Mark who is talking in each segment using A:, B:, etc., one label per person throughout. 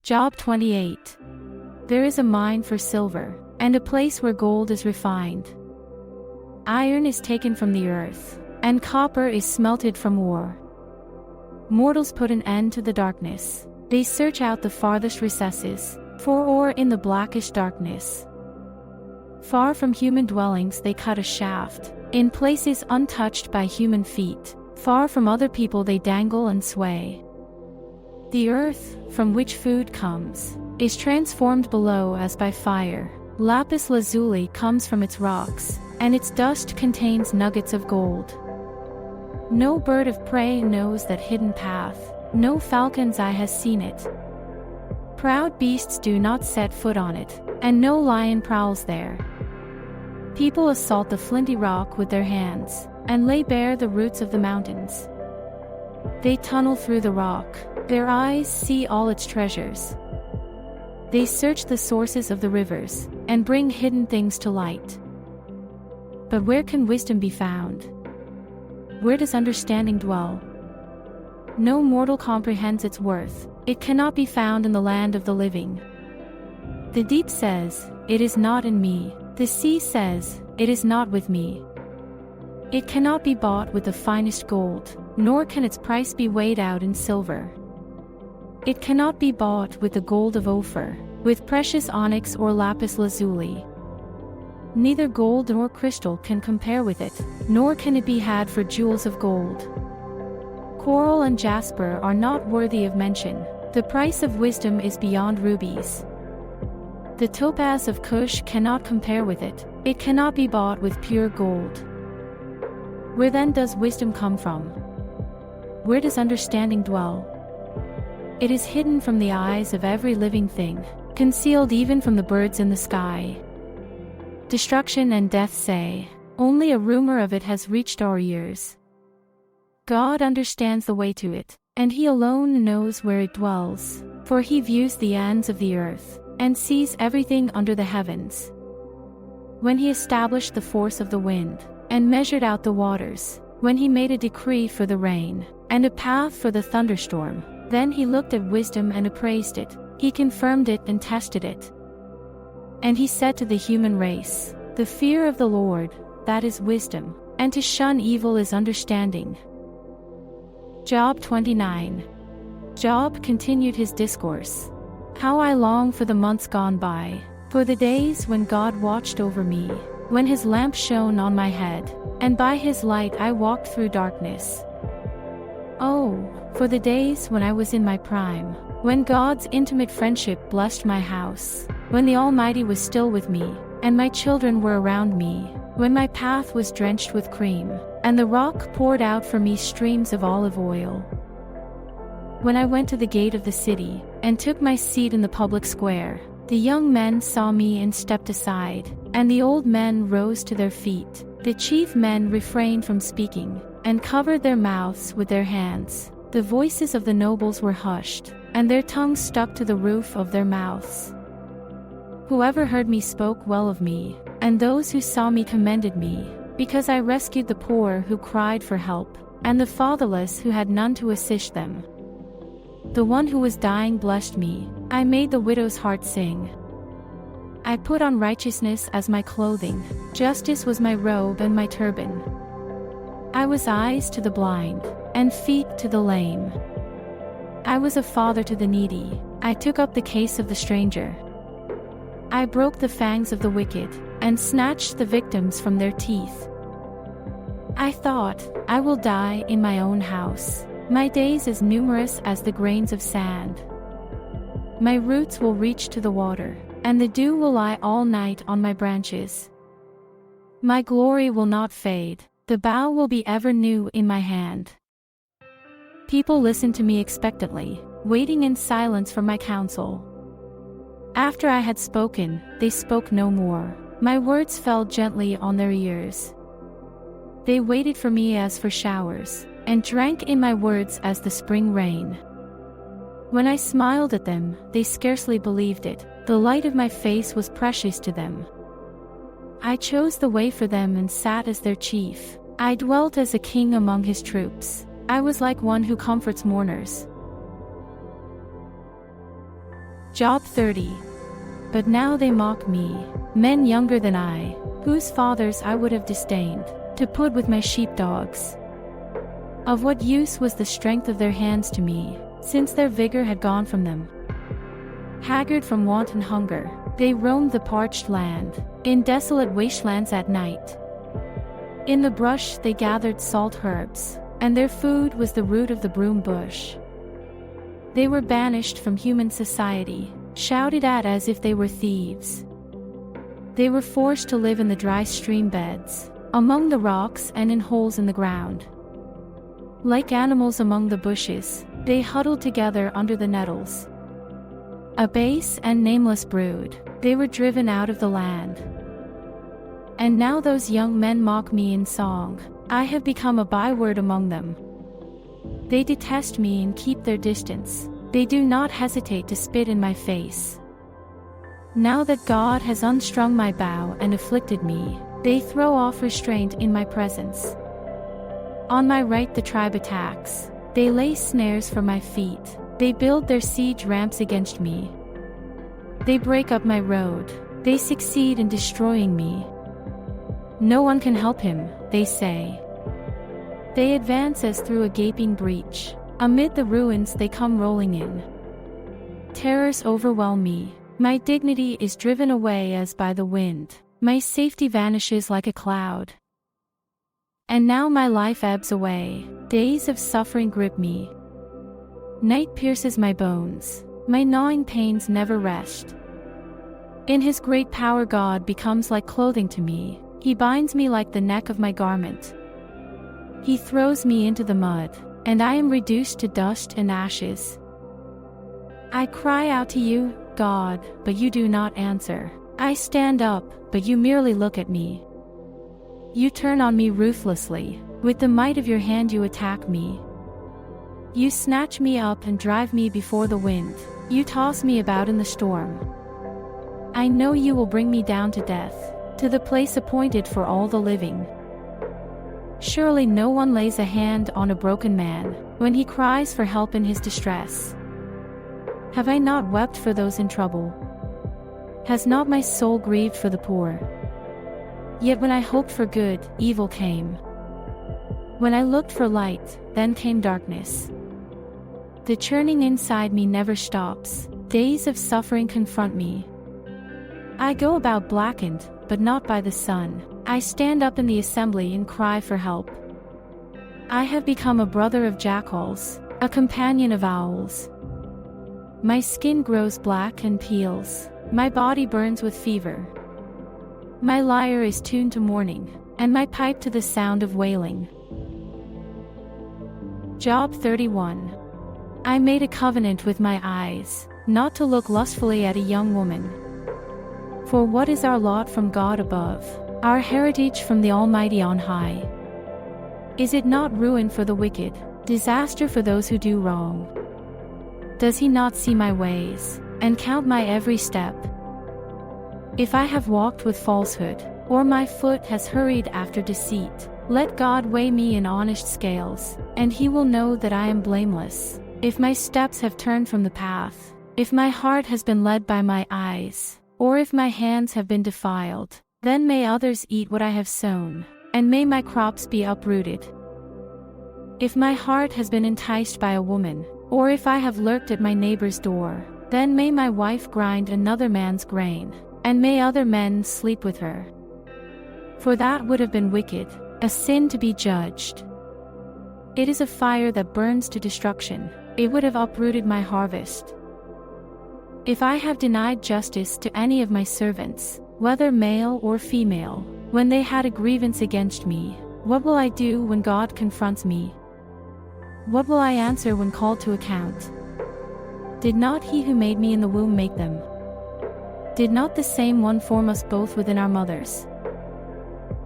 A: Job 28. There is a mine for silver, and a place where gold is refined. Iron is taken from the earth, and copper is smelted from ore. Mortals put an end to the darkness. They search out the farthest recesses, for ore in the blackest darkness. Far from human dwellings they cut a shaft, in places untouched by human feet. Far from other people they dangle and sway. The earth, from which food comes, is transformed below as by fire. Lapis lazuli comes from its rocks, and its dust contains nuggets of gold. No bird of prey knows that hidden path, no falcon's eye has seen it. Proud beasts do not set foot on it, and no lion prowls there. People assault the flinty rock with their hands, and lay bare the roots of the mountains. They tunnel through the rock, their eyes see all its treasures. They search the sources of the rivers, and bring hidden things to light. But where can wisdom be found? Where does understanding dwell? No mortal comprehends its worth. It cannot be found in the land of the living. The deep says, "It is not in me." The sea says, "It is not with me." It cannot be bought with the finest gold, nor can its price be weighed out in silver. It cannot be bought with the gold of Ophir, with precious onyx or lapis lazuli. Neither gold nor crystal can compare with it, nor can it be had for jewels of gold. Coral and jasper are not worthy of mention. The price of wisdom is beyond rubies. The topaz of Cush cannot compare with it. It cannot be bought with pure gold. Where then does wisdom come from? Where does understanding dwell? It is hidden from the eyes of every living thing, concealed even from the birds in the sky. Destruction and death say, "Only a rumor of it has reached our ears." God understands the way to it, and He alone knows where it dwells, for He views the ends of the earth, and sees everything under the heavens. When He established the force of the wind, and measured out the waters, when He made a decree for the rain, and a path for the thunderstorm, then He looked at wisdom and appraised it. He confirmed it and tested it. And He said to the human race, "The fear of the Lord, that is wisdom, and to shun evil is understanding." Job 29. Job continued his discourse. How I long for the months gone by, for the days when God watched over me, when His lamp shone on my head, and by His light I walked through darkness. Oh, for the days when I was in my prime, when God's intimate friendship blessed my house, when the Almighty was still with me, and my children were around me, when my path was drenched with cream, and the rock poured out for me streams of olive oil. When I went to the gate of the city, and took my seat in the public square, the young men saw me and stepped aside, and the old men rose to their feet. The chief men refrained from speaking, and covered their mouths with their hands. The voices of the nobles were hushed, and their tongues stuck to the roof of their mouths. Whoever heard me spoke well of me, and those who saw me commended me, because I rescued the poor who cried for help, and the fatherless who had none to assist them. The one who was dying blessed me. I made the widow's heart sing. I put on righteousness as my clothing. Justice was my robe and my turban. I was eyes to the blind, and feet to the lame. I was a father to the needy. I took up the case of the stranger. I broke the fangs of the wicked, and snatched the victims from their teeth. I thought, I will die in my own house. My days as numerous as the grains of sand. My roots will reach to the water, and the dew will lie all night on my branches. My glory will not fade, the bough will be ever new in my hand. People listened to me expectantly, waiting in silence for my counsel. After I had spoken, they spoke no more. My words fell gently on their ears. They waited for me as for showers, and drank in my words as the spring rain. When I smiled at them, they scarcely believed it. The light of my face was precious to them. I chose the way for them and sat as their chief. I dwelt as a king among his troops. I was like one who comforts mourners. Job 30. But now they mock me, men younger than I, whose fathers I would have disdained to put with my sheepdogs. Of what use was the strength of their hands to me, since their vigor had gone from them? Haggard from want and hunger, they roamed the parched land, in desolate wastelands at night. In the brush they gathered salt herbs, and their food was the root of the broom bush. They were banished from human society, shouted at as if they were thieves. They were forced to live in the dry stream beds, among the rocks and in holes in the ground. Like animals among the bushes, they huddled together under the nettles. A base and nameless brood, they were driven out of the land. And now those young men mock me in song. I have become a byword among them. They detest me and keep their distance. They do not hesitate to spit in my face. Now that God has unstrung my bow and afflicted me, they throw off restraint in my presence. On my right the tribe attacks. They lay snares for my feet. They build their siege ramps against me. They break up my road. They succeed in destroying me. No one can help him, they say. They advance as through a gaping breach. Amid the ruins they come rolling in. Terrors overwhelm me. My dignity is driven away as by the wind. My safety vanishes like a cloud. And now my life ebbs away. Days of suffering grip me. Night pierces my bones. My gnawing pains never rest. In his great power God becomes like clothing to me. He binds me like the neck of my garment. He throws me into the mud, and I am reduced to dust and ashes. I cry out to you, God, but you do not answer. I stand up, but you merely look at me. You turn on me ruthlessly. With the might of your hand you attack me. You snatch me up and drive me before the wind. You toss me about in the storm. I know you will bring me down to death, to the place appointed for all the living. Surely no one lays a hand on a broken man when he cries for help in his distress. Have I not wept for those in trouble? Has not my soul grieved for the poor? Yet when I hoped for good, evil came. When I looked for light, then came darkness. The churning inside me never stops. Days of suffering confront me. I go about blackened, but not by the sun. I stand up in the assembly and cry for help. I have become a brother of jackals, a companion of owls. My skin grows black and peels. My body burns with fever. My lyre is tuned to mourning, and my pipe to the sound of wailing. Job 31. I made a covenant with my eyes, not to look lustfully at a young woman. For what is our lot from God above, our heritage from the Almighty on high? Is it not ruin for the wicked, disaster for those who do wrong? Does he not see my ways, and count my every step? If I have walked with falsehood, or my foot has hurried after deceit, let God weigh me in honest scales, and he will know that I am blameless. If my steps have turned from the path, if my heart has been led by my eyes, or if my hands have been defiled, then may others eat what I have sown, and may my crops be uprooted. If my heart has been enticed by a woman, or if I have lurked at my neighbor's door, then may my wife grind another man's grain, and may other men sleep with her. For that would have been wicked, a sin to be judged. It is a fire that burns to destruction. It would have uprooted my harvest. If I have denied justice to any of my servants, whether male or female, when they had a grievance against me, what will I do when God confronts me? What will I answer when called to account? Did not he who made me in the womb make them? Did not the same one form us both within our mothers?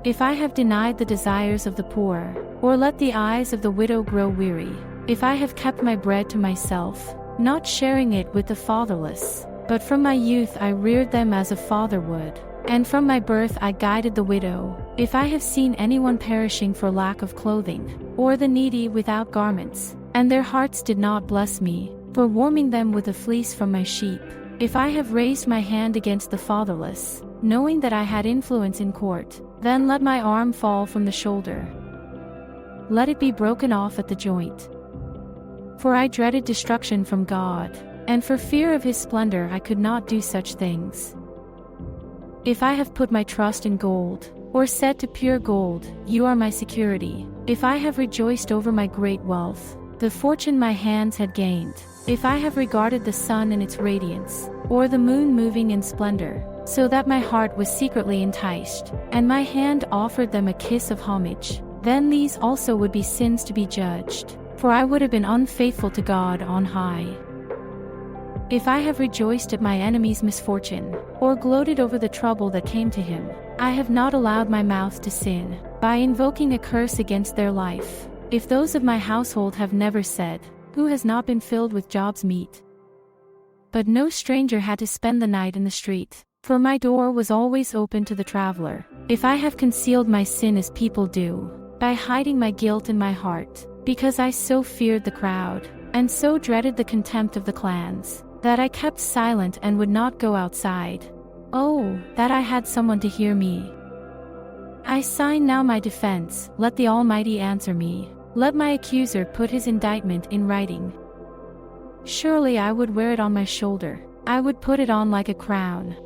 A: If I have denied the desires of the poor, or let the eyes of the widow grow weary, if I have kept my bread to myself, not sharing it with the fatherless, but from my youth I reared them as a father would, and from my birth I guided the widow, if I have seen anyone perishing for lack of clothing, or the needy without garments, and their hearts did not bless me, for warming them with a fleece from my sheep, If I have raised my hand against the fatherless, knowing that I had influence in court, then let my arm fall from the shoulder. Let it be broken off at the joint. For I dreaded destruction from God, and for fear of his splendor I could not do such things. If I have put my trust in gold, or said to pure gold, you are my security, if I have rejoiced over my great wealth, the fortune my hands had gained, if I have regarded the sun in its radiance, or the moon moving in splendor, so that my heart was secretly enticed, and my hand offered them a kiss of homage, then these also would be sins to be judged, for I would have been unfaithful to God on high. If I have rejoiced at my enemy's misfortune, or gloated over the trouble that came to him, I have not allowed my mouth to sin, by invoking a curse against their life. If those of my household have never said, who has not been filled with Job's meat? But no stranger had to spend the night in the street, for my door was always open to the traveler. If I have concealed my sin as people do, by hiding my guilt in my heart, because I so feared the crowd, and so dreaded the contempt of the clans, that I kept silent and would not go outside. Oh, that I had someone to hear me. I sign now my defense, let the Almighty answer me. Let my accuser put his indictment in writing. Surely I would wear it on my shoulder, I would put it on like a crown.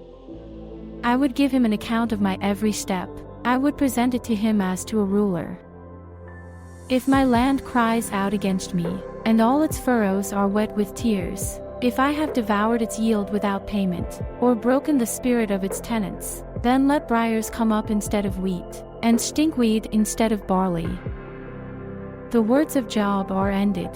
A: I would give him an account of my every step, I would present it to him as to a ruler. If my land cries out against me, and all its furrows are wet with tears, if I have devoured its yield without payment, or broken the spirit of its tenants, then let briars come up instead of wheat, and stinkweed instead of barley. The words of Job are ended.